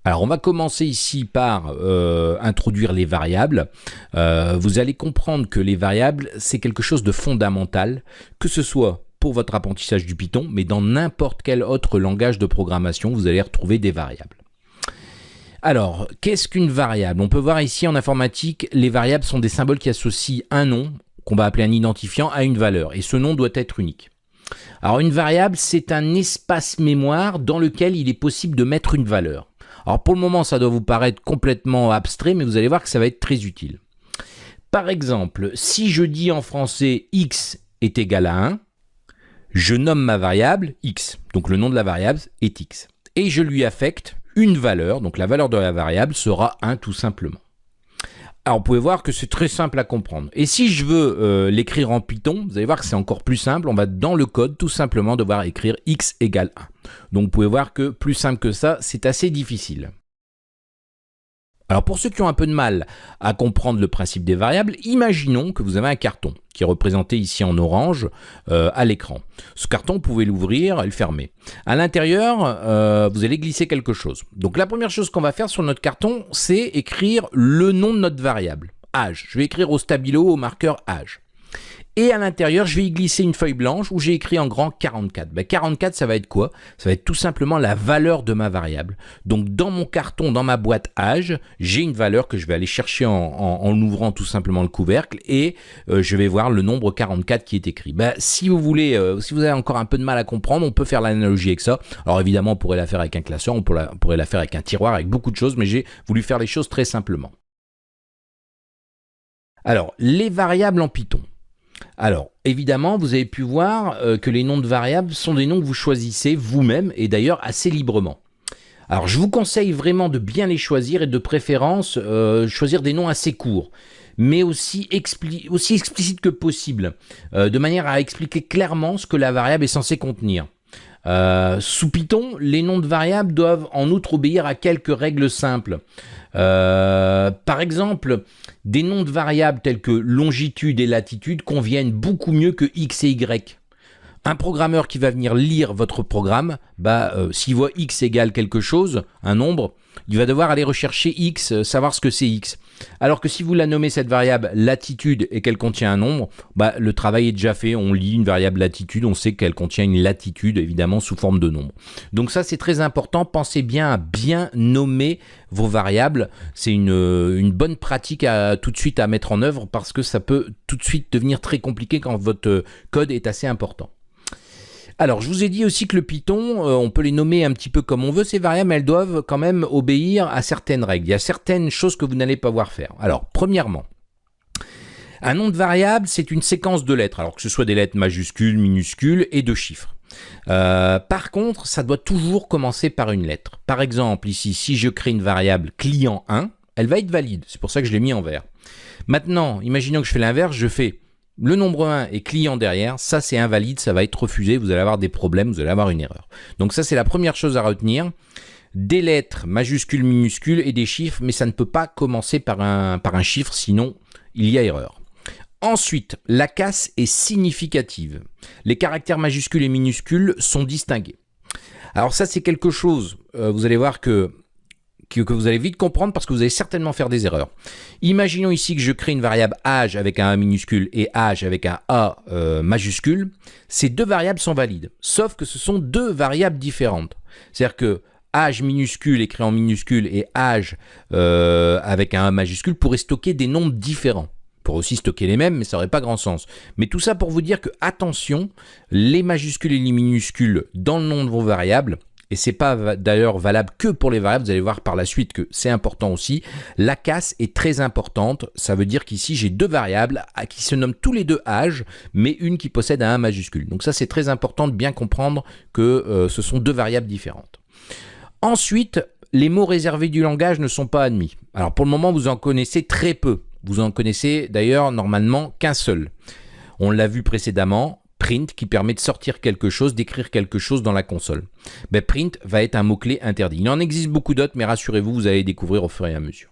Alors, on va commencer ici par introduire les variables. Vous allez comprendre que les variables, c'est quelque chose de fondamental, que ce soit pour votre apprentissage du Python, mais dans n'importe quel autre langage de programmation, vous allez retrouver des variables. Alors, qu'est-ce qu'une variable? On peut voir ici en informatique, les variables sont des symboles qui associent un nom, qu'on va appeler un identifiant, à une valeur, et ce nom doit être unique. Alors, une variable, c'est un espace mémoire dans lequel il est possible de mettre une valeur. Alors, pour le moment, ça doit vous paraître complètement abstrait, mais vous allez voir que ça va être très utile. Par exemple, si je dis en français x est égal à 1, je nomme ma variable x, donc le nom de la variable est x, et je lui affecte une valeur, donc la valeur de la variable sera 1 tout simplement. Alors vous pouvez voir que c'est très simple à comprendre. Et si je veux l'écrire en Python, vous allez voir que c'est encore plus simple, on va dans le code tout simplement devoir écrire x égale 1. Donc vous pouvez voir que plus simple que ça, c'est assez difficile. Alors pour ceux qui ont un peu de mal à comprendre le principe des variables, imaginons que vous avez un carton qui est représenté ici en orange à l'écran. Ce carton, vous pouvez l'ouvrir et le fermer. À l'intérieur, vous allez glisser quelque chose. Donc la première chose qu'on va faire sur notre carton, c'est écrire le nom de notre variable, âge. Je vais écrire au stabilo, au marqueur âge. Et à l'intérieur, je vais y glisser une feuille blanche où j'ai écrit en grand 44. 44, ça va être quoi? Ça va être tout simplement la valeur de ma variable. Donc, dans mon carton, dans ma boîte âge, j'ai une valeur que je vais aller chercher en ouvrant tout simplement le couvercle et je vais voir le nombre 44 qui est écrit. Si vous voulez, si vous avez encore un peu de mal à comprendre, on peut faire l'analogie avec ça. Alors, évidemment, on pourrait la faire avec un classeur, on pourrait la faire avec un tiroir, avec beaucoup de choses, mais j'ai voulu faire les choses très simplement. Alors, les variables en Python. Alors, évidemment, vous avez pu voir que les noms de variables sont des noms que vous choisissez vous-même et d'ailleurs assez librement. Alors, je vous conseille vraiment de bien les choisir et de préférence choisir des noms assez courts, mais aussi explicites que possible, de manière à expliquer clairement ce que la variable est censée contenir. Sous Python, les noms de variables doivent en outre obéir à quelques règles simples. Par exemple, des noms de variables tels que longitude et latitude conviennent beaucoup mieux que x et y. Un programmeur qui va venir lire votre programme, s'il voit x égale quelque chose, un nombre, il va devoir aller rechercher x, savoir ce que c'est x. Alors que si vous la nommez cette variable latitude et qu'elle contient un nombre, le travail est déjà fait, on lit une variable latitude, on sait qu'elle contient une latitude évidemment sous forme de nombre. Donc ça c'est très important, pensez bien à bien nommer vos variables, c'est une bonne pratique tout de suite à mettre en œuvre parce que ça peut tout de suite devenir très compliqué quand votre code est assez important. Alors, je vous ai dit aussi que le Python, on peut les nommer un petit peu comme on veut, ces variables, mais elles doivent quand même obéir à certaines règles. Il y a certaines choses que vous n'allez pas pouvoir faire. Alors, premièrement, un nom de variable, c'est une séquence de lettres, alors que ce soit des lettres majuscules, minuscules et de chiffres. Par contre, ça doit toujours commencer par une lettre. Par exemple, ici, si je crée une variable client 1, elle va être valide. C'est pour ça que je l'ai mis en vert. Maintenant, imaginons que je fais l'inverse, je fais le nombre 1 et client derrière, ça c'est invalide, ça va être refusé, vous allez avoir des problèmes, vous allez avoir une erreur. Donc ça c'est la première chose à retenir. Des lettres majuscules, minuscules et des chiffres, mais ça ne peut pas commencer par un chiffre, sinon il y a erreur. Ensuite, la casse est significative. Les caractères majuscules et minuscules sont distingués. Alors ça c'est quelque chose, vous allez voir que vous allez vite comprendre parce que vous allez certainement faire des erreurs. Imaginons ici que je crée une variable âge avec un A minuscule et âge avec un A majuscule. Ces deux variables sont valides, sauf que ce sont deux variables différentes. C'est-à-dire que âge minuscule écrit en minuscule et âge avec un A majuscule pourraient stocker des nombres différents. Pour aussi stocker les mêmes, mais ça n'aurait pas grand sens. Mais tout ça pour vous dire que, attention, les majuscules et les minuscules dans le nom de vos variables, et c'est pas d'ailleurs valable que pour les variables, vous allez voir par la suite que c'est important aussi. La casse est très importante, ça veut dire qu'ici j'ai deux variables qui se nomment tous les deux âge, mais une qui possède un A majuscule. Donc ça c'est très important de bien comprendre que ce sont deux variables différentes. Ensuite, les mots réservés du langage ne sont pas admis. Alors pour le moment vous en connaissez très peu, vous en connaissez d'ailleurs normalement qu'un seul. On l'a vu précédemment. Print qui permet de sortir quelque chose, d'écrire quelque chose dans la console. Print va être un mot-clé interdit. Il en existe beaucoup d'autres, mais rassurez-vous, vous allez les découvrir au fur et à mesure.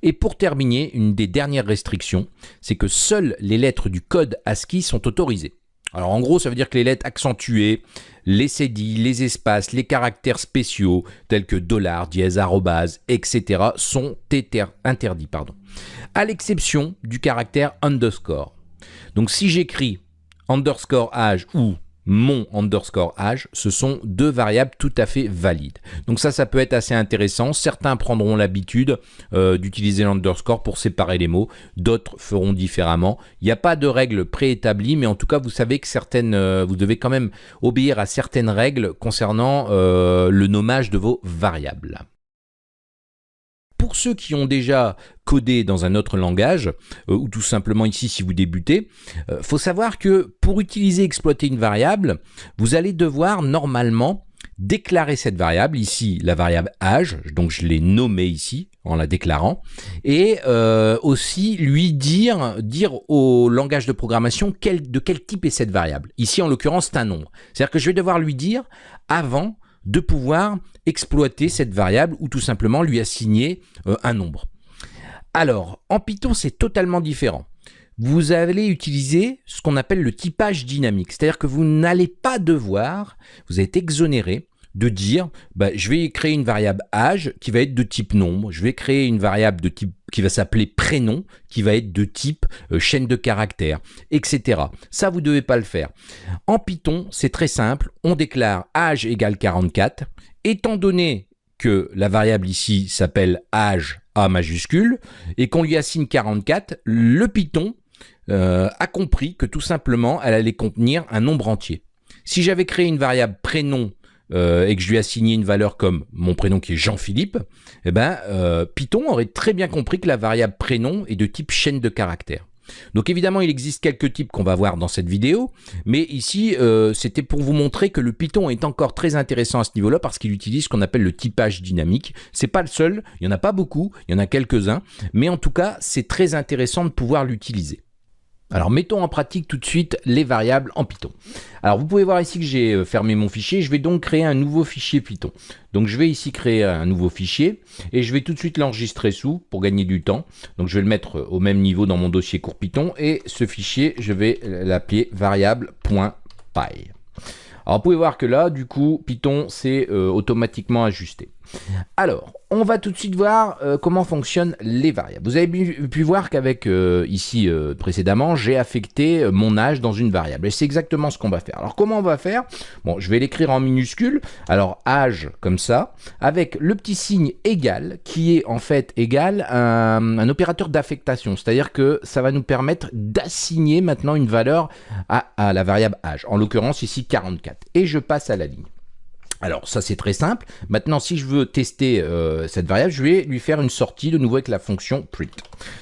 Et pour terminer, une des dernières restrictions, c'est que seules les lettres du code ASCII sont autorisées. Alors en gros, ça veut dire que les lettres accentuées, les cédilles, les espaces, les caractères spéciaux tels que $, dièse, arrobase, etc. sont interdits, à l'exception du caractère underscore. Donc si j'écris underscore âge ou mon underscore âge, ce sont deux variables tout à fait valides. Donc ça peut être assez intéressant. Certains prendront l'habitude d'utiliser l'underscore pour séparer les mots, d'autres feront différemment. Il n'y a pas de règles préétablies, mais en tout cas, vous savez que vous devez quand même obéir à certaines règles concernant le nommage de vos variables. Pour ceux qui ont déjà codé dans un autre langage, ou tout simplement ici si vous débutez, faut savoir que pour utiliser et exploiter une variable, vous allez devoir normalement déclarer cette variable, ici la variable âge, donc je l'ai nommée ici en la déclarant, et aussi lui dire au langage de programmation de quel type est cette variable. Ici en l'occurrence c'est un nombre, c'est-à-dire que je vais devoir lui dire avant de pouvoir exploiter cette variable ou tout simplement lui assigner un nombre. Alors, en Python, c'est totalement différent. Vous allez utiliser ce qu'on appelle le typage dynamique, c'est-à-dire que vous n'allez pas devoir, vous êtes exonéré de dire, je vais créer une variable âge qui va être de type nombre, je vais créer une variable de type qui va s'appeler prénom, qui va être de type chaîne de caractères, etc. Ça, vous ne devez pas le faire. En Python, c'est très simple, on déclare âge égale 44, étant donné que la variable ici s'appelle âge A majuscule, et qu'on lui assigne 44, le Python a compris que tout simplement, elle allait contenir un nombre entier. Si j'avais créé une variable prénom et que je lui ai assigné une valeur comme mon prénom qui est Jean-Philippe, Python aurait très bien compris que la variable prénom est de type chaîne de caractères. Donc évidemment, il existe quelques types qu'on va voir dans cette vidéo, mais ici, c'était pour vous montrer que le Python est encore très intéressant à ce niveau-là parce qu'il utilise ce qu'on appelle le typage dynamique. C'est pas le seul, il n'y en a pas beaucoup, il y en a quelques-uns, mais en tout cas, c'est très intéressant de pouvoir l'utiliser. Alors, mettons en pratique tout de suite les variables en Python. Alors, vous pouvez voir ici que j'ai fermé mon fichier. Je vais donc créer un nouveau fichier Python. Donc, je vais ici créer un nouveau fichier et je vais tout de suite l'enregistrer sous pour gagner du temps. Donc, je vais le mettre au même niveau dans mon dossier cours Python et ce fichier, je vais l'appeler variable.py. Alors, vous pouvez voir que là, du coup, Python s'est automatiquement ajusté. Alors, on va tout de suite voir comment fonctionnent les variables. Vous avez pu voir qu'avec ici précédemment, j'ai affecté mon âge dans une variable. Et c'est exactement ce qu'on va faire. Alors, comment on va faire? Bon, je vais l'écrire en minuscule. Alors, âge comme ça, avec le petit signe égal, qui est en fait égal à un opérateur d'affectation. C'est-à-dire que ça va nous permettre d'assigner maintenant une valeur à la variable âge. En l'occurrence, ici 44. Et je passe à la ligne. Alors ça c'est très simple. Maintenant si je veux tester cette variable, je vais lui faire une sortie de nouveau avec la fonction print.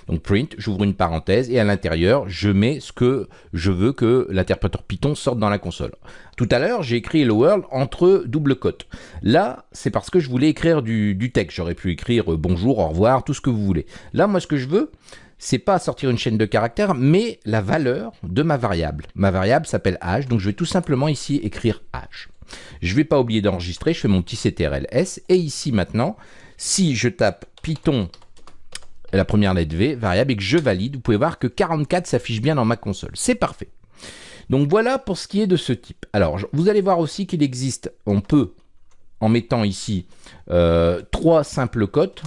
Donc print, j'ouvre une parenthèse et à l'intérieur je mets ce que je veux que l'interpréteur Python sorte dans la console. Tout à l'heure j'ai écrit hello world entre double quote. Là c'est parce que je voulais écrire du texte. J'aurais pu écrire bonjour, au revoir, tout ce que vous voulez. Là moi ce que je veux, c'est pas sortir une chaîne de caractères, mais la valeur de ma variable. Ma variable s'appelle âge, donc je vais tout simplement ici écrire âge. Je ne vais pas oublier d'enregistrer, je fais mon petit CTRL-S, et ici maintenant, si je tape Python, la première lettre V, variable, et que je valide, vous pouvez voir que 44 s'affiche bien dans ma console. C'est parfait. Donc voilà pour ce qui est de ce type. Alors, vous allez voir aussi qu'il existe, on peut, en mettant ici 3 simples cotes,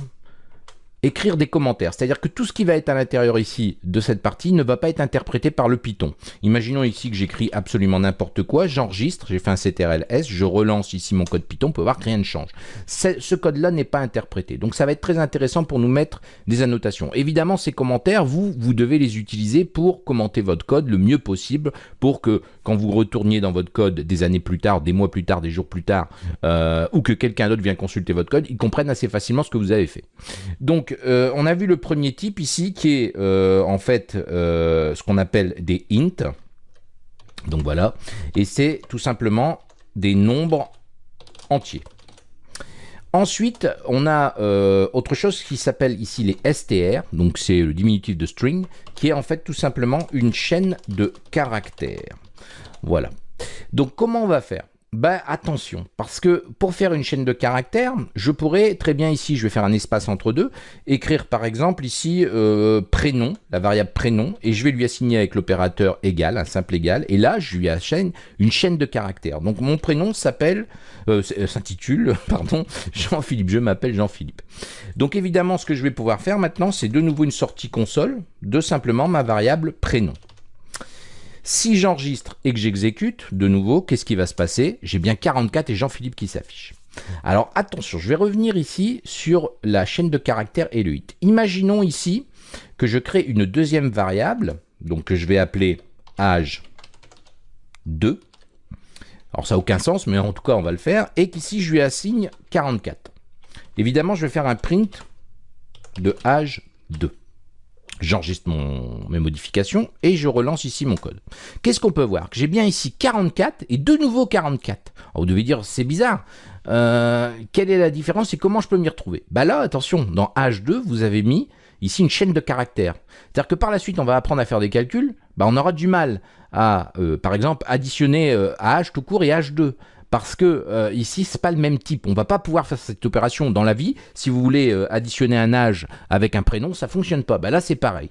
écrire des commentaires, c'est-à-dire que tout ce qui va être à l'intérieur ici de cette partie ne va pas être interprété par le Python. Imaginons ici que j'écris absolument n'importe quoi, j'enregistre, j'ai fait un CTRL-S, je relance ici mon code Python, on peut voir que rien ne change. Ce code-là n'est pas interprété, donc ça va être très intéressant pour nous mettre des annotations. Évidemment, ces commentaires, vous devez les utiliser pour commenter votre code le mieux possible, pour que quand vous retourniez dans votre code des années plus tard, des mois plus tard, des jours plus tard, ou que quelqu'un d'autre vient consulter votre code, ils comprennent assez facilement ce que vous avez fait. Donc, on a vu le premier type ici qui est en fait ce qu'on appelle des int. Donc voilà, et c'est tout simplement des nombres entiers. Ensuite, on a autre chose qui s'appelle ici les str, donc c'est le diminutif de string, qui est en fait tout simplement une chaîne de caractères. Voilà. Donc comment on va faire? Bah attention, parce que pour faire une chaîne de caractères, je pourrais très bien ici, je vais faire un espace entre deux, écrire par exemple ici prénom, la variable prénom, et je vais lui assigner avec l'opérateur égal, un simple égal, et là je lui assigne une chaîne de caractères. Donc mon prénom s'intitule, pardon, Jean-Philippe, je m'appelle Jean-Philippe. Donc évidemment ce que je vais pouvoir faire maintenant, c'est de nouveau une sortie console de simplement ma variable prénom. Si j'enregistre et que j'exécute, de nouveau, qu'est-ce qui va se passer? J'ai bien 44 et Jean-Philippe qui s'affiche. Alors attention, je vais revenir ici sur la chaîne de caractères et le hit. Imaginons ici que je crée une deuxième variable, donc que je vais appeler âge 2. Alors ça n'a aucun sens, mais en tout cas on va le faire. Et qu'ici je lui assigne 44. Évidemment, je vais faire un print de âge 2. J'enregistre mes modifications et je relance ici mon code. Qu'est-ce qu'on peut voir? Que j'ai bien ici 44 et de nouveau 44. Alors vous devez dire, c'est bizarre. Quelle est la différence et comment je peux m'y retrouver? Bah là, attention, dans H2, vous avez mis ici une chaîne de caractères. C'est-à-dire que par la suite, on va apprendre à faire des calculs. Bah, on aura du mal à, par exemple, additionner H tout court et H2. Parce que ici, c'est pas le même type. On va pas pouvoir faire cette opération dans la vie. Si vous voulez additionner un âge avec un prénom, ça fonctionne pas. Bah là, c'est pareil.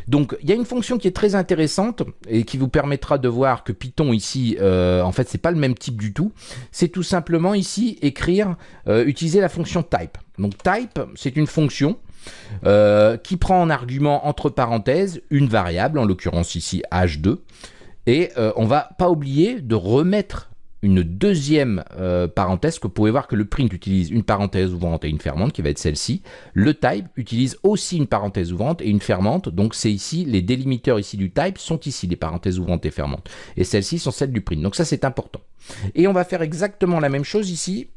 Donc, il y a une fonction qui est très intéressante et qui vous permettra de voir que Python ici, en fait, c'est pas le même type du tout. C'est tout simplement ici utiliser la fonction type. Donc, type, c'est une fonction qui prend en argument entre parenthèses une variable, en l'occurrence ici H2. Et on va pas oublier de remettre une deuxième parenthèse, que vous pouvez voir que le print utilise une parenthèse ouvrante et une fermante, qui va être celle-ci. Le type utilise aussi une parenthèse ouvrante et une fermante, donc c'est ici, les délimiteurs ici du type sont ici, les parenthèses ouvrantes et fermantes. Et celles-ci sont celles du print, donc ça c'est important. Et on va faire exactement la même chose ici.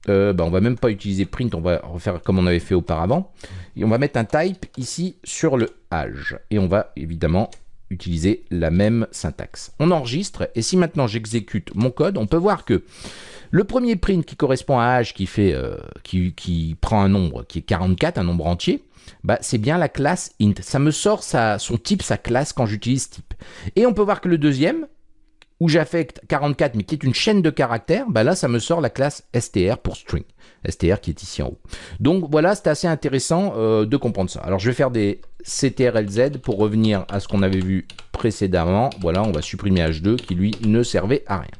On va même pas utiliser print, on va refaire comme on avait fait auparavant. Et on va mettre un type ici sur le âge. Et on va évidemment utiliser la même syntaxe. On enregistre et si maintenant j'exécute mon code, on peut voir que le premier print qui correspond à âge qui prend un nombre qui est 44, un nombre entier, bah, c'est bien la classe int. Ça me sort son type, sa classe quand j'utilise type. Et on peut voir que le deuxième, où j'affecte 44 mais qui est une chaîne de caractères, bah là ça me sort la classe str pour string. str qui est ici en haut. Donc voilà, c'est assez intéressant de comprendre ça. Alors je vais faire des ctrlz pour revenir à ce qu'on avait vu précédemment. Voilà, on va supprimer h2 qui lui ne servait à rien.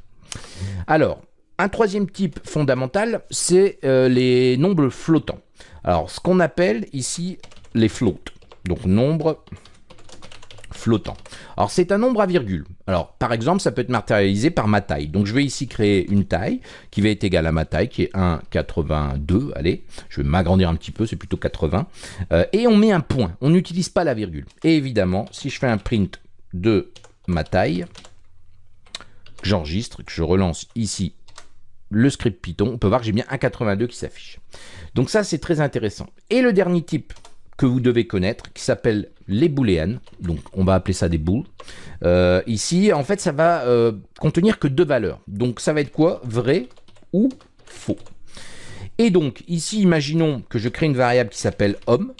Alors, un troisième type fondamental, c'est les nombres flottants. Alors ce qu'on appelle ici les floats. Donc nombre flottant. Alors c'est un nombre à virgule. Alors par exemple ça peut être matérialisé par ma taille. Donc je vais ici créer une taille qui va être égale à ma taille qui est 1,82. Allez, je vais m'agrandir un petit peu, c'est plutôt 80. Et on met un point, on n'utilise pas la virgule. Et évidemment si je fais un print de ma taille, que j'enregistre, que je relance ici le script Python, on peut voir que j'ai bien 1,82 qui s'affiche. Donc ça c'est très intéressant. Et le dernier type que vous devez connaître, qui s'appelle les booléennes, donc on va appeler ça des booles. Ici, en fait, ça va contenir que deux valeurs. Donc ça va être quoi? Vrai ou faux. Et donc, ici, imaginons que je crée une variable qui s'appelle homme,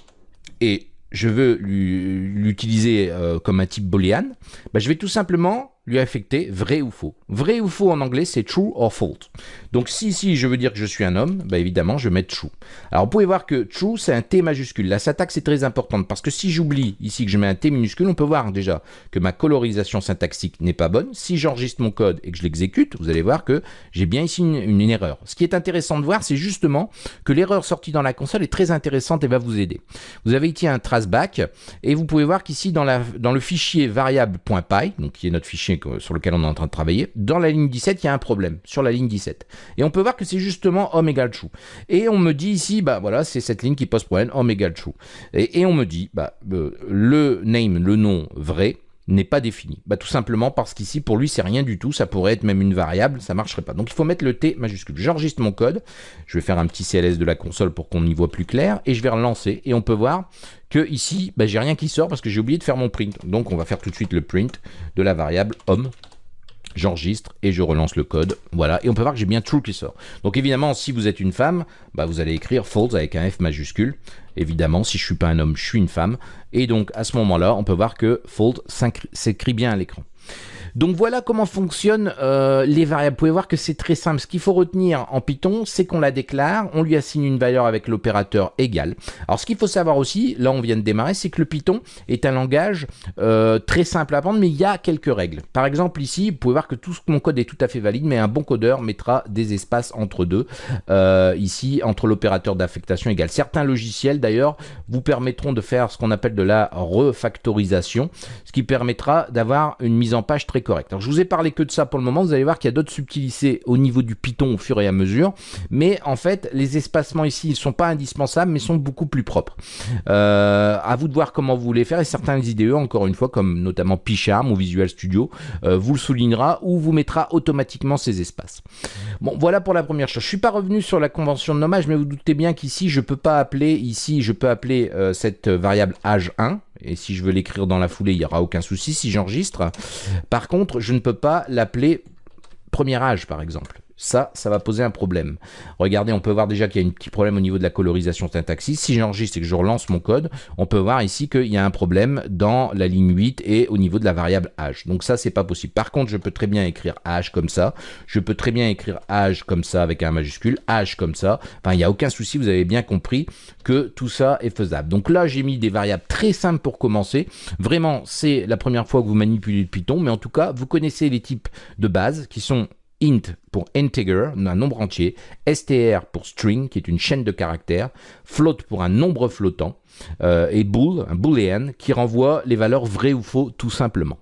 et je veux l'utiliser comme un type booléen. Bah, je vais tout simplement lui affecter vrai ou faux. Vrai ou faux en anglais, c'est true or false. Donc si ici je veux dire que je suis un homme, bah évidemment je vais mettre true. Alors vous pouvez voir que true c'est un T majuscule. La syntaxe est très importante parce que si j'oublie ici que je mets un T minuscule, on peut voir déjà que ma colorisation syntaxique n'est pas bonne. Si j'enregistre mon code et que je l'exécute, vous allez voir que j'ai bien ici une erreur. Ce qui est intéressant de voir, c'est justement que l'erreur sortie dans la console est très intéressante et va vous aider. Vous avez ici un traceback et vous pouvez voir qu'ici dans le fichier variable.py, donc qui est notre fichier sur lequel on est en train de travailler, dans la ligne 17, il y a un problème, sur la ligne 17. Et on peut voir que c'est justement homme égale true. Et on me dit ici, bah voilà, c'est cette ligne qui pose problème, homme égale true. Et on me dit, bah, le name, le nom vrai, n'est pas défini. Bah, tout simplement parce qu'ici, pour lui, c'est rien du tout. Ça pourrait être même une variable, ça marcherait pas. Donc, il faut mettre le T majuscule. J'enregistre mon code. Je vais faire un petit CLS de la console pour qu'on y voit plus clair. Et je vais relancer. Et on peut voir que ici, bah, j'ai rien qui sort parce que j'ai oublié de faire mon print. Donc, on va faire tout de suite le print de la variable homme. J'enregistre et je relance le code. Voilà. Et on peut voir que j'ai bien true qui sort. Donc évidemment, si vous êtes une femme, bah, vous allez écrire false avec un F majuscule. Évidemment, si je suis pas un homme, je suis une femme. Et donc à ce moment-là, on peut voir que false s'écrit bien à l'écran. Donc voilà comment fonctionnent les variables. Vous pouvez voir que c'est très simple. Ce qu'il faut retenir en Python, c'est qu'on la déclare, on lui assigne une valeur avec l'opérateur égal. Alors ce qu'il faut savoir aussi, là on vient de démarrer, c'est que le Python est un langage très simple à apprendre, mais il y a quelques règles. Par exemple ici, vous pouvez voir que tout mon code est tout à fait valide, mais un bon codeur mettra des espaces entre deux, ici entre l'opérateur d'affectation égale. Certains logiciels d'ailleurs vous permettront de faire ce qu'on appelle de la refactorisation, ce qui permettra d'avoir une mise en page très correcte. Alors je vous ai parlé que de ça pour le moment, vous allez voir qu'il y a d'autres subtilités au niveau du Python au fur et à mesure, mais en fait les espacements ici ils ne sont pas indispensables mais sont beaucoup plus propres. À vous de voir comment vous voulez faire, et certains IDE encore une fois comme notamment PyCharm ou Visual Studio vous le soulignera ou vous mettra automatiquement ces espaces. Bon voilà pour la première chose. Je ne suis pas revenu sur la convention de nommage, mais vous doutez bien qu'ici je peux pas appeler, ici je peux appeler cette variable age1, et si je veux l'écrire dans la foulée il n'y aura aucun souci si j'enregistre. Par contre je ne peux pas l'appeler premier âge par exemple. Ça va poser un problème. Regardez, on peut voir déjà qu'il y a un petit problème au niveau de la colorisation syntaxique. Si j'enregistre et que je relance mon code, on peut voir ici qu'il y a un problème dans la ligne 8 et au niveau de la variable âge. Donc ça, c'est pas possible. Par contre, je peux très bien écrire âge comme ça. Je peux très bien écrire âge comme ça avec un majuscule, âge comme ça. Enfin, il n'y a aucun souci, vous avez bien compris que tout ça est faisable. Donc là, j'ai mis des variables très simples pour commencer. Vraiment, c'est la première fois que vous manipulez le Python, mais en tout cas, vous connaissez les types de base qui sont int pour integer, un nombre entier, str pour string, qui est une chaîne de caractères, float pour un nombre flottant, et bool, un boolean, qui renvoie les valeurs vraies ou faux tout simplement.